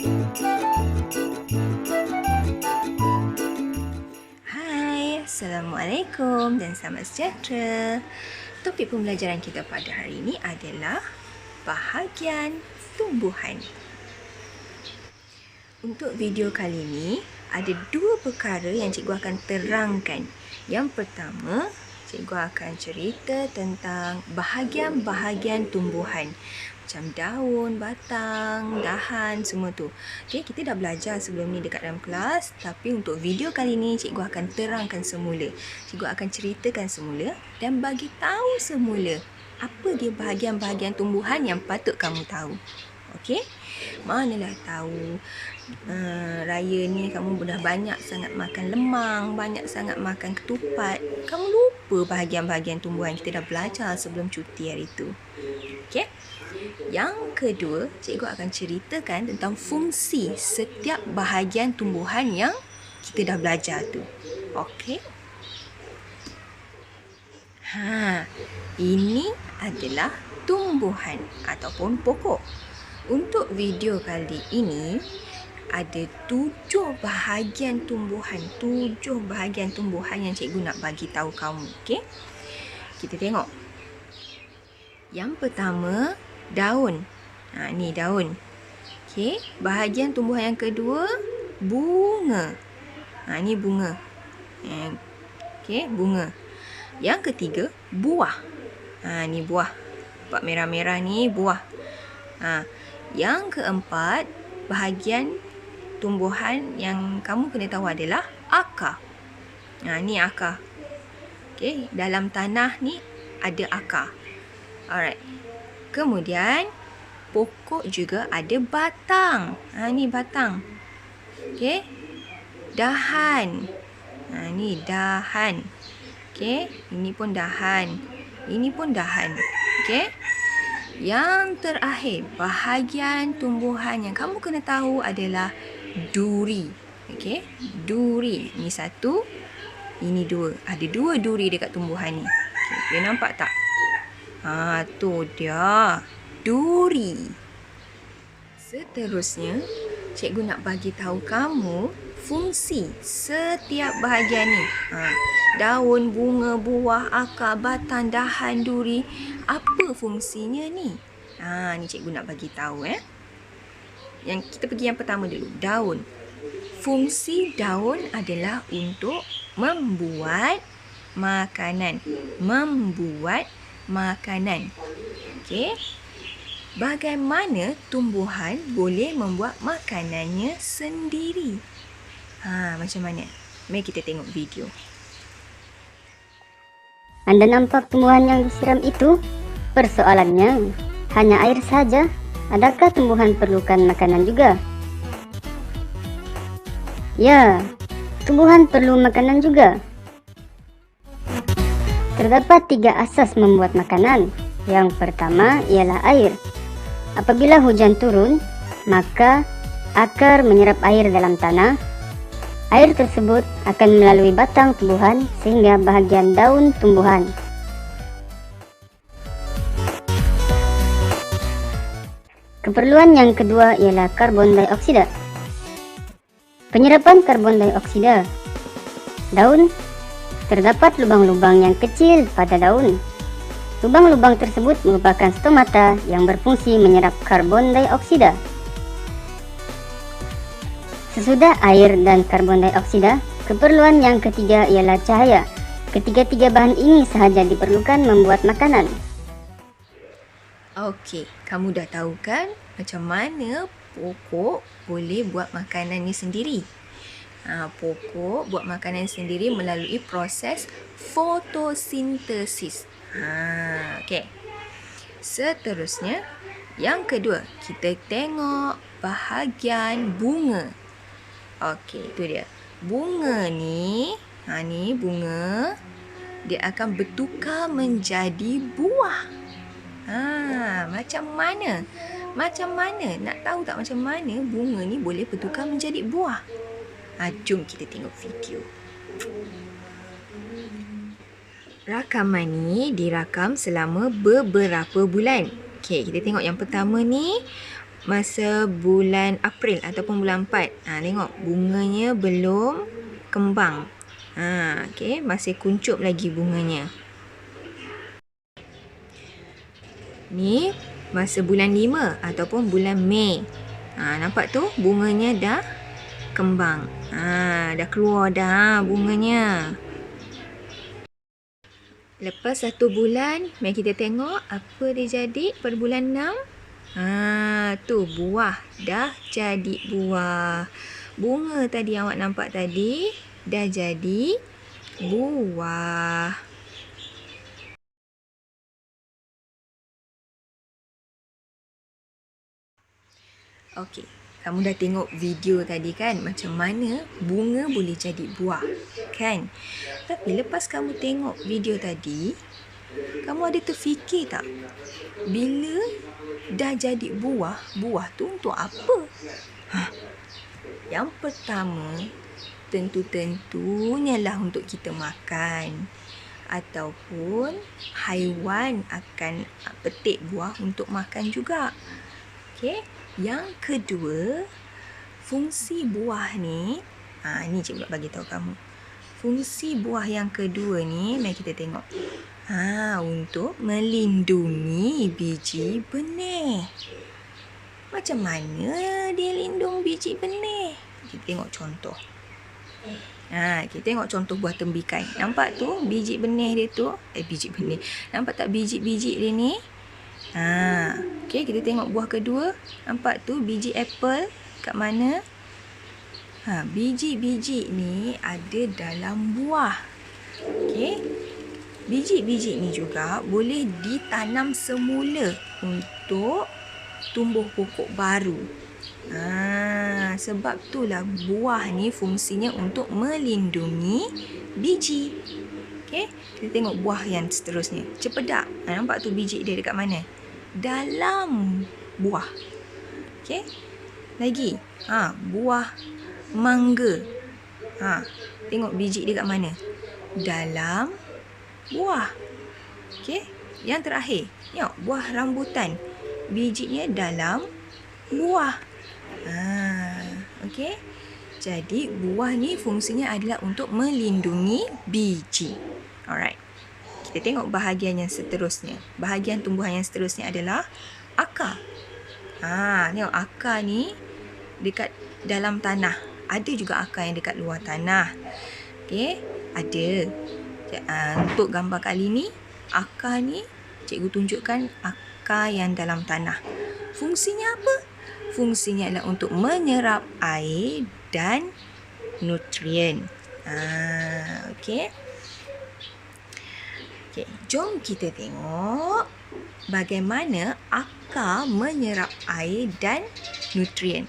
Hai, Assalamualaikum dan selamat sejahtera. Topik pembelajaran kita pada hari ini adalah bahagian tumbuhan. Untuk video kali ini, ada dua perkara yang cikgu akan terangkan. Yang pertama, cikgu akan cerita tentang bahagian-bahagian tumbuhan. Macam daun, batang, dahan, semua tu. Okay, kita dah belajar sebelum ni dekat dalam kelas. Tapi untuk video kali ni, cikgu akan terangkan semula. Cikgu akan ceritakan semula dan bagi tahu semula apa dia bahagian-bahagian tumbuhan yang patut kamu tahu. Okey? Manalah tahu raya ni kamu dah banyak sangat makan lemang, banyak sangat makan ketupat. Kamu lupa bahagian-bahagian tumbuhan kita dah belajar sebelum cuti hari tu. Okey? Yang kedua, cikgu akan ceritakan tentang fungsi setiap bahagian tumbuhan yang kita dah belajar tu. Okey? Ini adalah tumbuhan ataupun pokok. Untuk video kali ini, ada 7 bahagian tumbuhan. 7 bahagian tumbuhan yang cikgu nak bagi tahu kamu. Okey? Kita tengok. Yang pertama, daun. Ni daun. Okey, bahagian tumbuhan yang kedua, bunga. Ni bunga. Okey, bunga. Yang ketiga, buah. Ni buah. Nampak merah-merah ni buah. Yang keempat, bahagian tumbuhan yang kamu kena tahu adalah akar. Ni akar. Okey, dalam tanah ni ada akar. Alright. Kemudian, pokok juga ada batang. Ni batang. Okey. Dahan. Ni dahan. Okey. Ini pun dahan. Ini pun dahan. Okey. Yang terakhir, bahagian tumbuhan yang kamu kena tahu adalah duri. Okey. Duri. Ini satu. Ini dua. Ada 2 duri dekat tumbuhan ni. Okay. Boleh nampak tak? Tu dia. Duri. Seterusnya, cikgu nak bagi tahu kamu fungsi setiap bahagian ni. Daun, bunga, buah, akar, batang, dahan, duri. Apa fungsinya ni? Ni cikgu nak bagi tahu Yang kita pergi yang pertama dulu, daun. Fungsi daun adalah untuk membuat makanan. Membuat makanan. Okey. Bagaimana tumbuhan boleh membuat makanannya sendiri? Macam mana? Mari kita tengok video. Anda nampak tumbuhan yang disiram itu? Persoalannya, hanya air saja. Adakah tumbuhan perlukan makanan juga? Ya, tumbuhan perlu makanan juga. Terdapat 3 asas membuat makanan. Yang pertama ialah air. Apabila hujan turun, maka akar menyerap air dalam tanah. Air tersebut akan melalui batang tumbuhan sehingga bahagian daun tumbuhan. Keperluan yang kedua ialah karbon dioksida. Penyerapan karbon dioksida. Daun terdapat lubang-lubang yang kecil pada daun. Lubang-lubang tersebut merupakan stomata yang berfungsi menyerap karbon dioksida. Sesudah air dan karbon dioksida, keperluan yang ketiga ialah cahaya. Ketiga-tiga bahan ini sahaja diperlukan membuat makanan. Okey, kamu dah tahu kan macam mana pokok boleh buat makanannya sendiri? Pokok buat makanan sendiri melalui proses fotosintesis. Okey. Seterusnya, yang kedua, kita tengok bahagian bunga. Okey, itu dia. Bunga ni, ni bunga, dia akan bertukar menjadi buah. Macam mana? Macam mana? Nak tahu tak macam mana bunga ni boleh bertukar menjadi buah? Jom kita tengok video. Rakaman ni dirakam selama beberapa bulan. Okey, kita tengok yang pertama ni. masa bulan April ataupun bulan 4. Tengok bunganya belum kembang. Okey, masih kuncup lagi bunganya. Ni masa bulan 5 ataupun bulan Mei. Nampak tu bunganya dah kembang. Dah keluar dah bunganya. Lepas 1 bulan, mari kita tengok apa dia jadi pada bulan 6. Tu buah dah jadi buah. Bunga tadi awak nampak tadi dah jadi buah. Okey, kamu dah tengok video tadi kan, macam mana bunga boleh jadi buah, kan? Tapi lepas kamu tengok video tadi, kamu ada terfikir tak? Bila dah jadi buah, buah tu untuk apa? Yang pertama, tentu-tentunya lah untuk kita makan. Ataupun haiwan akan petik buah untuk makan juga. Okey. Yang kedua, fungsi buah ni, ni cikgu nak bagi tahu kamu. Fungsi buah yang kedua ni, mari kita tengok. Untuk melindungi biji benih. Macam mana dia lindung biji benih? Kita tengok contoh. Kita tengok contoh buah tembikai. Nampak tu biji benih dia tu? Biji benih. Nampak tak biji-biji dia ni? Okey, kita tengok buah kedua. Nampak tu biji apple kat mana? Biji-biji ni ada dalam buah. Okey. Biji-biji ni juga boleh ditanam semula untuk tumbuh pokok baru. Sebab itulah buah ni fungsinya untuk melindungi biji. Okey, kita tengok buah yang seterusnya. Cempedak. Nampak tu biji dia dekat mana? Dalam buah. Okey. Lagi. Buah mangga. Tengok biji dia kat mana? Dalam buah. Okey. Yang terakhir, tengok buah rambutan. Bijinya dalam buah. Okey. Jadi buah ni fungsinya adalah untuk melindungi biji. Alright. Kita tengok bahagian yang seterusnya. Bahagian tumbuhan yang seterusnya adalah akar. Tengok akar ni dekat dalam tanah. Ada juga akar yang dekat luar tanah. Okey, ada. Untuk gambar kali ni, akar ni cikgu tunjukkan akar yang dalam tanah. Fungsinya apa? Fungsinya adalah untuk menyerap air dan nutrien. Okey. Okey, jom kita tengok bagaimana akar menyerap air dan nutrien.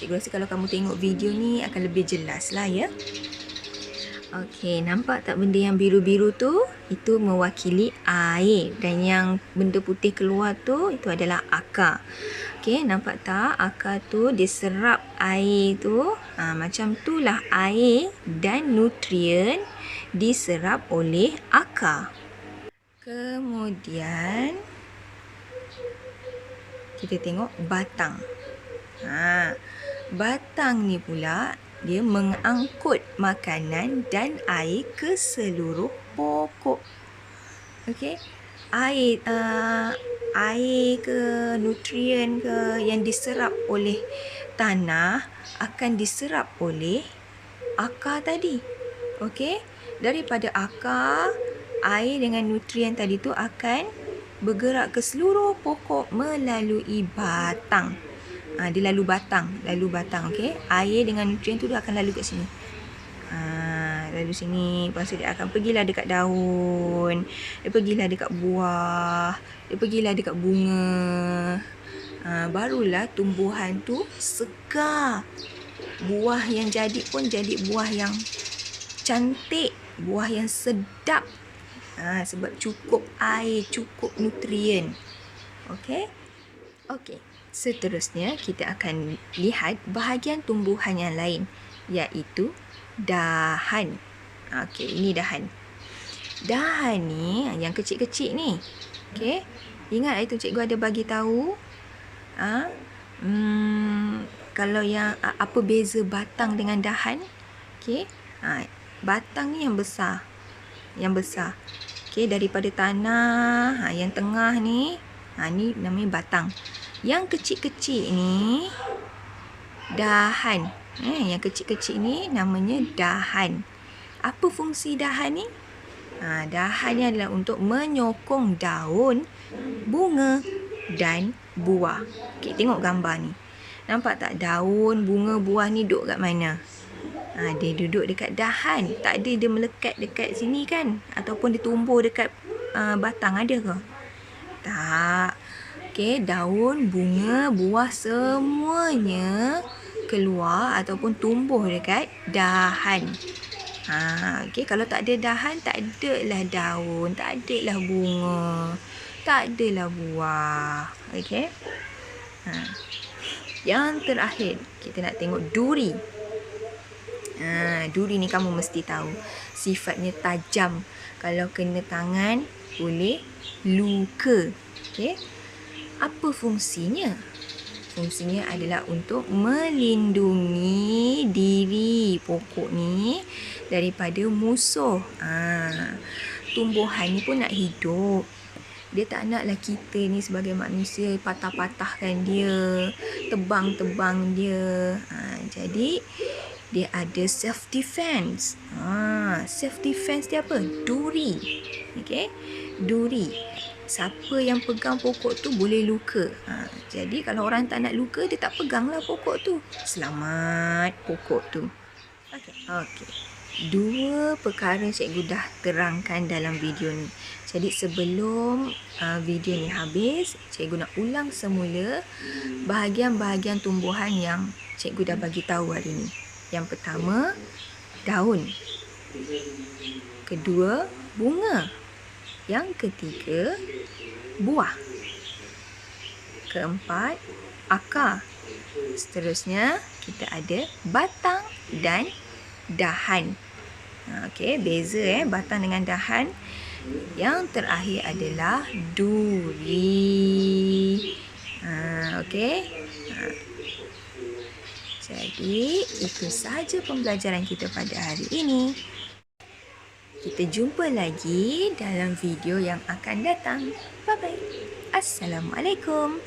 Cikgu rasa kalau kamu tengok video ni akan lebih jelas lah ya. Okey, nampak tak benda yang biru-biru tu? Itu mewakili air. Dan yang benda putih keluar tu, itu adalah akar. Okey, nampak tak? Akar tu diserap air tu. Macam itulah air dan nutrien diserap oleh akar. Kemudian kita tengok batang. Batang ni pula dia mengangkut makanan dan air ke seluruh pokok. Okey. Air ke nutrien ke yang diserap oleh tanah akan diserap oleh akar tadi. Okey. Daripada akar, air dengan nutrien tadi tu akan bergerak ke seluruh pokok melalui batang. Dia lalu batang, okey. Air dengan nutrien tu dia akan lalu kat sini. Lalu sini, lepas tu dia akan pergilah dekat daun, dia pergilah dekat buah, dia pergilah dekat bunga. Barulah tumbuhan tu segar. Buah yang jadi pun jadi buah yang cantik, buah yang sedap. Sebab cukup air, cukup nutrien. Okey? Okey. Seterusnya kita akan lihat bahagian tumbuhan yang lain, iaitu dahan. Okey, ini dahan. Dahan ni yang kecil-kecil ni. Okey? Ingat itu cikgu ada bagi tahu Kalau yang apa beza batang dengan dahan? Okey. Batang ni yang besar. Okey, daripada tanah. Yang tengah ni, ni namanya batang. Yang kecil-kecil ni dahan. Yang kecil-kecil ni namanya dahan. Apa fungsi dahan ni? Dahan ni adalah untuk menyokong daun, bunga dan buah. Okey, tengok gambar ni. Nampak tak daun, bunga, buah ni duduk kat mana? Dia duduk dekat dahan. Tak ada dia melekat dekat sini kan? Ataupun dia tumbuh dekat batang, ada ke? Tak. Okey, daun, bunga, buah semuanya keluar ataupun tumbuh dekat dahan. Okey, kalau tak ada dahan, tak adalah daun, tak adalah bunga, tak adalah buah. Okey. Yang terakhir, kita nak tengok duri. Duri ni kamu mesti tahu. Sifatnya tajam. Kalau kena tangan, boleh luka. Okey. Apa fungsinya? Fungsinya adalah untuk melindungi diri pokok ni daripada musuh. Tumbuhan ni pun nak hidup. Dia tak naklah kita ni sebagai manusia patah-patahkan dia, tebang-tebang dia. Jadi dia ada self defense. Self defense dia apa? Duri. Okey? Duri. Siapa yang pegang pokok tu boleh luka. Jadi kalau orang tak nak luka, dia tak peganglah pokok tu. Selamat pokok tu. Okey. 2 perkara cikgu dah terangkan dalam video ni. Jadi sebelum video ni habis, cikgu nak ulang semula bahagian-bahagian tumbuhan yang cikgu dah bagi tahu hari ni. Yang pertama, daun. Kedua, bunga. Yang ketiga, buah. Keempat, akar. Seterusnya, kita ada batang dan dahan. Okey, beza batang dengan dahan. Yang terakhir adalah duri. Okey. Jadi, itu sahaja pembelajaran kita pada hari ini. Kita jumpa lagi dalam video yang akan datang. Bye-bye. Assalamualaikum.